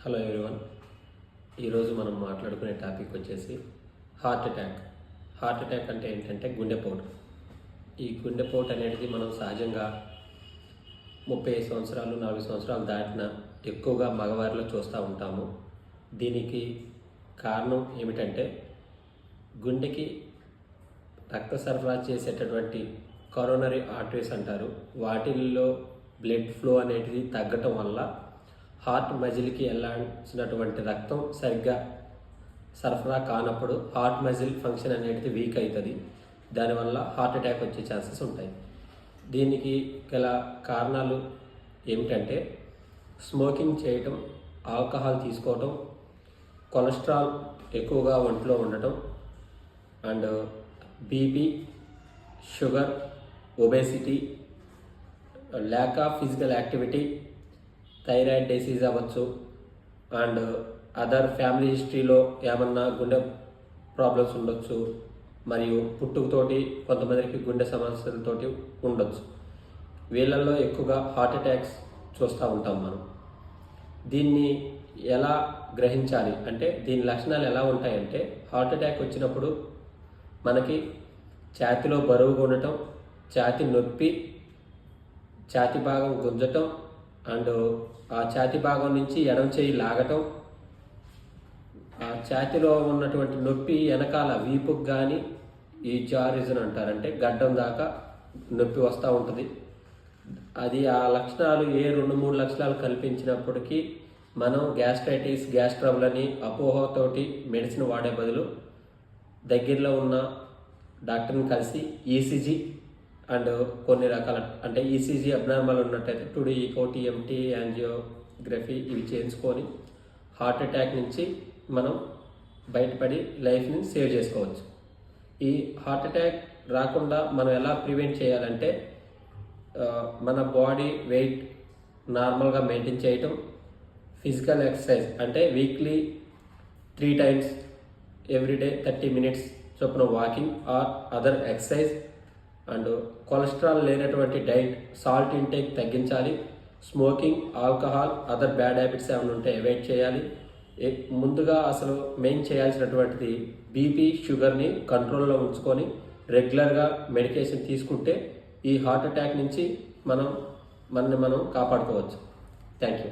Hello everyone. ఈరోజు మనం మాట్లాడుకునే టాపిక్ వచ్చేసి హార్ట్ అటాక్. హార్ట్ అటాక్ అంటే ఏంటంటే గుండెపోటు. ఈ గుండెపోటు అనేది మనం సహజంగా 35 సంవత్సరాలు 40 సంవత్సరాలు దాటిన ఎక్కువగా మగవారిలో చూస్తూ ఉంటాము. దీనికి కారణం ఏమిటంటే గుండెకి రక్త సరఫరా చేసేటటువంటి కరోనరీ ఆర్టరీస్ అంటారు, వాటిల్లో బ్లడ్ ఫ్లో అనేది తగ్గటం వల్ల హార్ట్ మజిల్కి వెళ్ళాల్సినటువంటి రక్తం సరిగ్గా సరఫరా కానప్పుడు హార్ట్ మజిల్ ఫంక్షన్ అనేది వీక్ అవుతుంది. దానివల్ల హార్ట్ అటాక్ వచ్చే ఛాన్సెస్ ఉంటాయి. దీనికి గల కారణాలు ఏమిటంటే స్మోకింగ్ చేయటం, ఆల్కహాల్ తీసుకోవటం, కొలెస్ట్రాల్ ఎక్కువగా ఒంట్లో ఉండటం, and BP, sugar, obesity, lack of physical activity, thyroid disease అవ్వచ్చు, అండ్ అదర్ ఫ్యామిలీ హిస్టరీలో ఏమన్నా గుండె ప్రాబ్లమ్స్ ఉండొచ్చు, మరియు పుట్టుకతోటి కొంతమందికి గుండె సమస్యలతోటి ఉండొచ్చు. వీళ్ళల్లో ఎక్కువగా హార్ట్ అటాక్స్ చూస్తూ ఉంటాం మనం. దీన్ని ఎలా గ్రహించాలి అంటే దీని లక్షణాలు ఎలా ఉంటాయంటే హార్ట్ అటాక్ వచ్చినప్పుడు మనకి ఛాతీలో బరువుగా ఉండటం, ఛాతీ నొప్పి, ఛాతీ భాగం గుంజటం, అండ్ ఆ ఛాతీ భాగం నుంచి ఎడమ చేయి లాగటం, ఆ ఛాతీలో ఉన్నటువంటి నొప్పి వెనకాల వీపుకు కానీ ఈ జా రీజన్ అంటారంటే గడ్డం దాకా నొప్పి వస్తూ ఉంటుంది. అది ఆ లక్షణాలు 2-3 లక్షణాలు కల్పించినప్పటికీ మనం గ్యాస్ట్రైటిస్, గ్యాస్ ట్రబుల్ అని అపోహతోటి మెడిసిన్ వాడే బదులు దగ్గరలో ఉన్న డాక్టర్ని కలిసి ఈసీజీ అండ్ కొన్ని రకాల అంటే ఈసీజీ అబ్నార్మల్ ఉన్నట్టయితే 2D ఈకో, TMT, యాంజియోగ్రఫీ ఇవి చేయించుకొని హార్ట్ అటాక్ నుంచి మనం బయటపడి లైఫ్ని సేవ్ చేసుకోవచ్చు. ఈ హార్ట్ అటాక్ రాకుండా మనం ఎలా ప్రివెంట్ చేయాలంటే మన బాడీ వెయిట్ నార్మల్గా మెయింటైన్ చేయటం, ఫిజికల్ ఎక్సర్సైజ్ అంటే వీక్లీ 3 times ఎవ్రీడే 30 minutes చొప్పున walking are other exercise, and cholesterol లేనటువంటి డైట్, సాల్ట్ ఇంటేక్ తగ్గించాలి, smoking, alcohol, other bad habits ఏమైనా ఉంటే అవాయిడ్ చేయాలి. ముందుగా అసలు మెయిన్ చేయాల్సినటువంటిది బీపీ, షుగర్ని కంట్రోల్లో ఉంచుకొని రెగ్యులర్గా మెడికేషన్ తీసుకుంటే ఈ హార్ట్ అటాక్ నుంచి మనం కాపాడుకోవచ్చు. Thank you.